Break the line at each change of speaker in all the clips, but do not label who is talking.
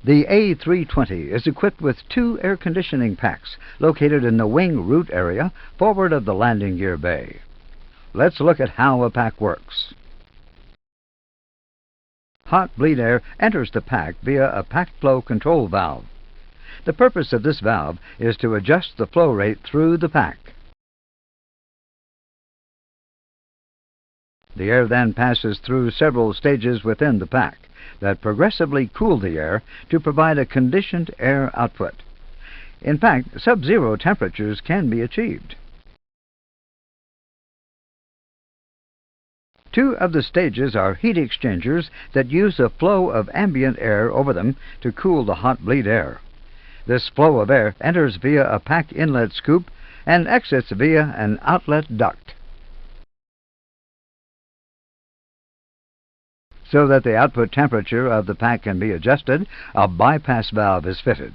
The A320 is equipped with two air conditioning packs located in the wing root area forward of the landing gear bay. Let's look at how a pack works. Hot bleed air enters the pack via a pack flow control valve. The purpose of this valve is to adjust the flow rate through the pack. The air then passes through several stages within the pack that progressively cool the air to provide a conditioned air output. In fact, sub-zero temperatures can be achieved. Two of the stages are heat exchangers that use a flow of ambient air over them to cool the hot bleed air. This flow of air enters via a pack inlet scoop and exits via an outlet duct. So that the output temperature of the pack can be adjusted, a bypass valve is fitted.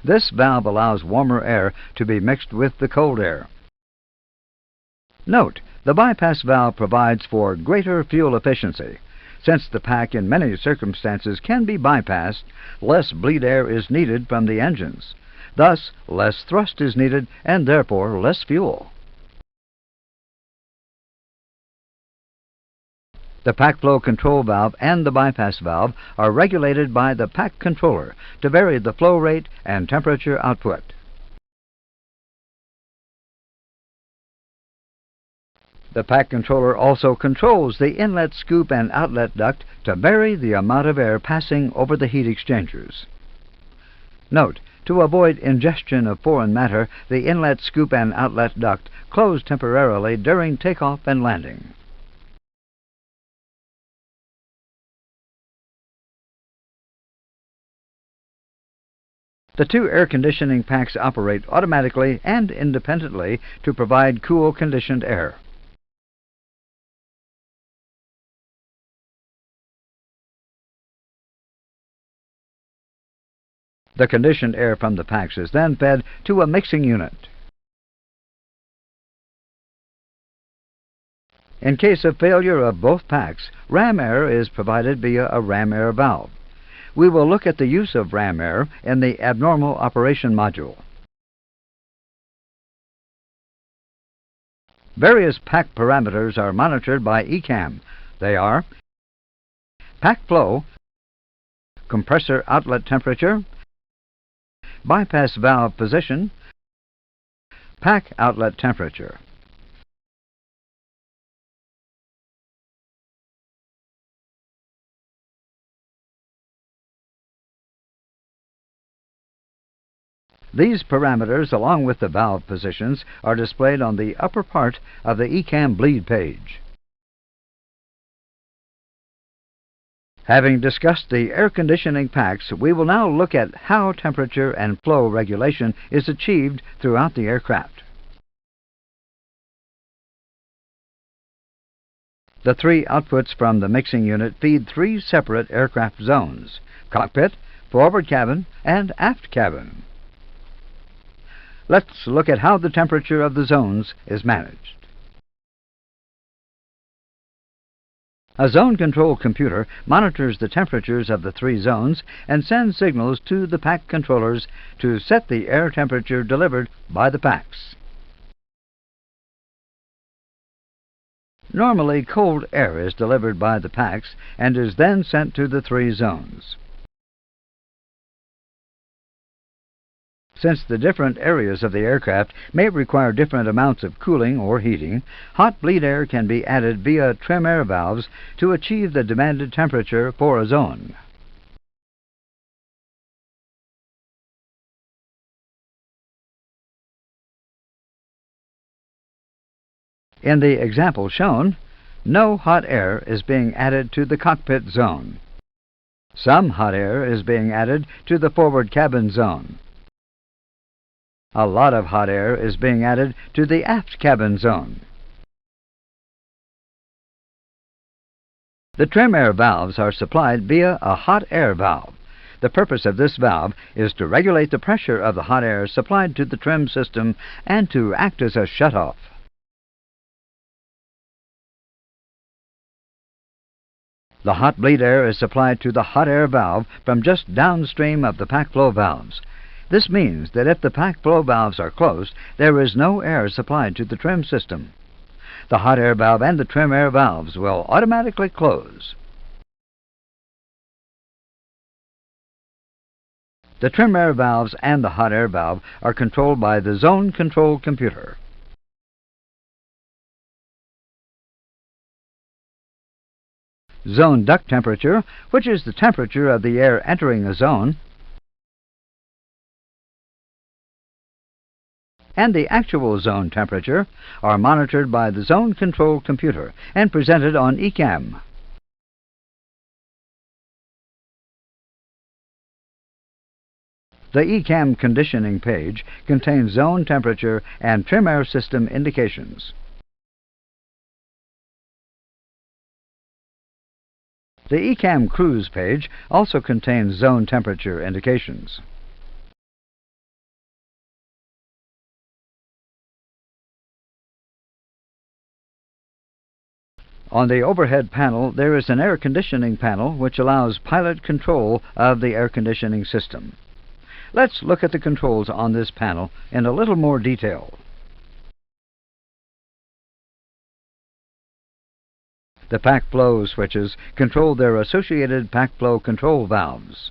This valve allows warmer air to be mixed with the cold air. Note, the bypass valve provides for greater fuel efficiency. Since the pack in many circumstances can be bypassed, less bleed air is needed from the engines. Thus, less thrust is needed and therefore less fuel. The pack flow control valve and the bypass valve are regulated by the pack controller to vary the flow rate and temperature output. The pack controller also controls the inlet scoop and outlet duct to vary the amount of air passing over the heat exchangers. Note, to avoid ingestion of foreign matter, the inlet scoop and outlet duct close temporarily during takeoff and landing. The two air conditioning packs operate automatically and independently to provide cool conditioned air. The conditioned air from the packs is then fed to a mixing unit. In case of failure of both packs, ram air is provided via a ram air valve. We will look at the use of ram air in the abnormal operation module. Various pack parameters are monitored by ECAM. They are pack flow, compressor outlet temperature, bypass valve position, pack outlet temperature. These parameters, along with the valve positions, are displayed on the upper part of the ECAM bleed page. Having discussed the air conditioning packs, we will now look at how temperature and flow regulation is achieved throughout the aircraft. The three outputs from the mixing unit feed three separate aircraft zones: cockpit, forward cabin, and aft cabin. Let's look at how the temperature of the zones is managed. A zone control computer monitors the temperatures of the three zones and sends signals to the pack controllers to set the air temperature delivered by the packs. Normally, cold air is delivered by the packs and is then sent to the three zones. Since the different areas of the aircraft may require different amounts of cooling or heating, hot bleed air can be added via trim air valves to achieve the demanded temperature for a zone. In the example shown, no hot air is being added to the cockpit zone. Some hot air is being added to the forward cabin zone. A lot of hot air is being added to the aft cabin zone. The trim air valves are supplied via a hot air valve. The purpose of this valve is to regulate the pressure of the hot air supplied to the trim system and to act as a shutoff. The hot bleed air is supplied to the hot air valve from just downstream of the pack flow valves. This means that if the pack flow valves are closed, there is no air supplied to the trim system. The hot air valve and the trim air valves will automatically close. The trim air valves and the hot air valve are controlled by the zone control computer. Zone duct temperature, which is the temperature of the air entering a zone, and the actual zone temperature are monitored by the zone control computer and presented on ECAM. The ECAM conditioning page contains zone temperature and trim air system indications. The ECAM cruise page also contains zone temperature indications. On the overhead panel, there is an air conditioning panel which allows pilot control of the air conditioning system. Let's look at the controls on this panel in a little more detail. The pack flow switches control their associated pack flow control valves.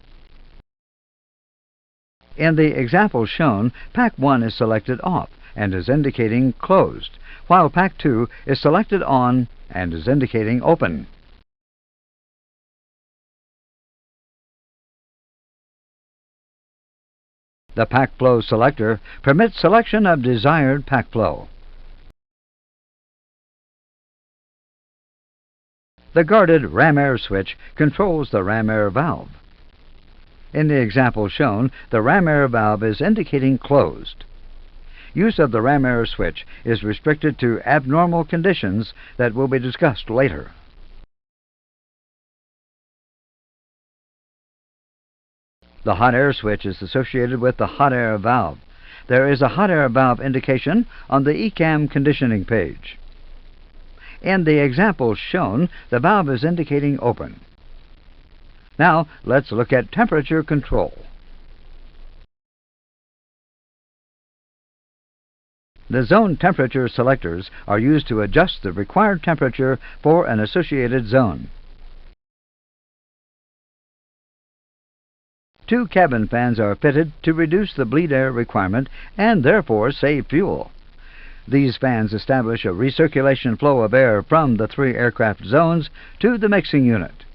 In the example shown, pack 1 is selected off and is indicating closed, while pack 2 is selected on and is indicating open. The pack flow selector permits selection of desired pack flow. The guarded ram air switch controls the ram air valve. In the example shown, the ram air valve is indicating closed. Use of the ram air switch is restricted to abnormal conditions that will be discussed later. The hot air switch is associated with the hot air valve. There is a hot air valve indication on the ECAM conditioning page. In the example shown, the valve is indicating open. Now, let's look at temperature control. The zone temperature selectors are used to adjust the required temperature for an associated zone. 2 cabin fans are fitted to reduce the bleed air requirement and therefore save fuel. These fans establish a recirculation flow of air from the 3 aircraft zones to the mixing unit.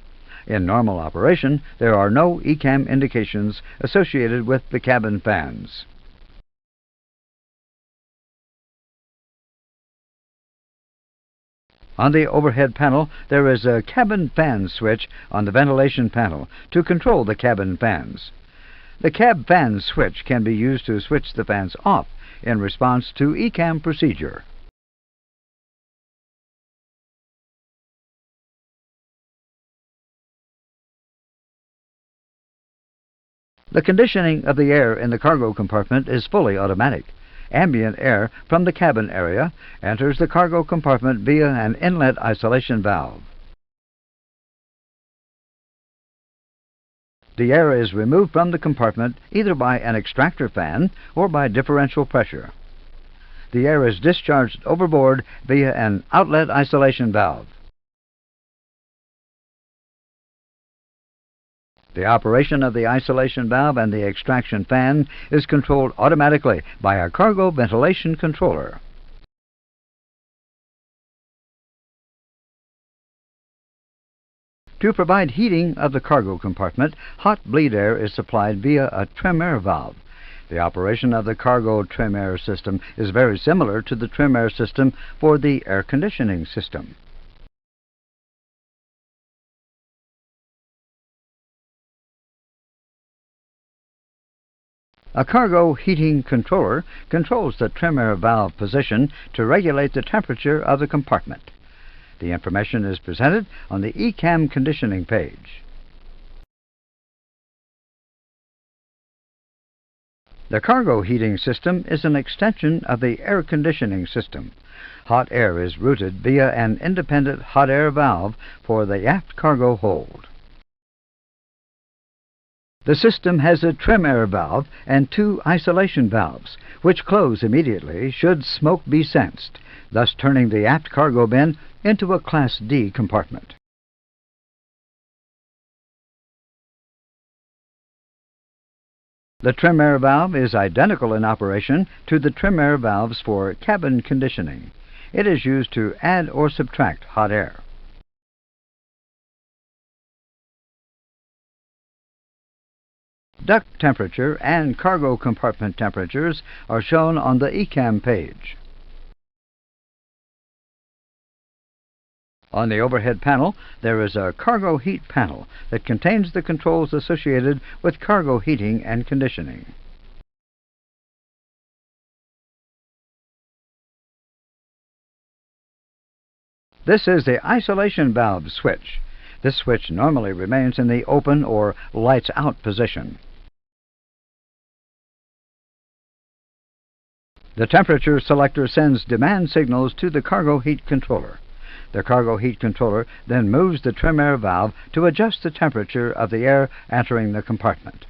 In normal operation, there are no ECAM indications associated with the cabin fans. On the overhead panel, there is a cabin fan switch on the ventilation panel to control the cabin fans. The cab fan switch can be used to switch the fans off in response to ECAM procedure. The conditioning of the air in the cargo compartment is fully automatic. Ambient air from the cabin area enters the cargo compartment via an inlet isolation valve. The air is removed from the compartment either by an extractor fan or by differential pressure. The air is discharged overboard via an outlet isolation valve. The operation of the isolation valve and the extraction fan is controlled automatically by a cargo ventilation controller. To provide heating of the cargo compartment, hot bleed air is supplied via a trim air valve. The operation of the cargo trim air system is very similar to the trim air system for the air conditioning system. A cargo heating controller controls the trim air valve position to regulate the temperature of the compartment. The information is presented on the ECAM conditioning page. The cargo heating system is an extension of the air conditioning system. Hot air is routed via an independent hot air valve for the aft cargo hold. The system has a trim air valve and two isolation valves, which close immediately should smoke be sensed, thus turning the aft cargo bin into a Class D compartment. The trim air valve is identical in operation to the trim air valves for cabin conditioning. It is used to add or subtract hot air. Duct temperature and cargo compartment temperatures are shown on the ECAM page. On the overhead panel, there is a cargo heat panel that contains the controls associated with cargo heating and conditioning. This is the isolation valve switch. This switch normally remains in the open or lights out position. The temperature selector sends demand signals to the cargo heat controller. The cargo heat controller then moves the trim air valve to adjust the temperature of the air entering the compartment.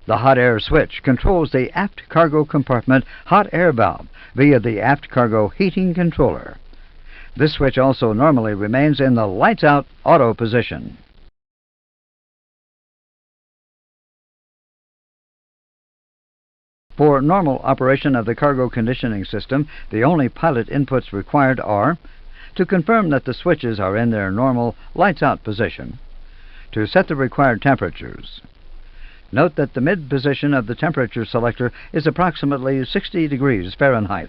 The hot air switch controls the aft cargo compartment hot air valve via the aft cargo heating controller. This switch also normally remains in the lights out auto position. For normal operation of the cargo conditioning system, the only pilot inputs required are to confirm that the switches are in their normal lights-out position, to set the required temperatures. Note that the mid position of the temperature selector is approximately 60 degrees Fahrenheit.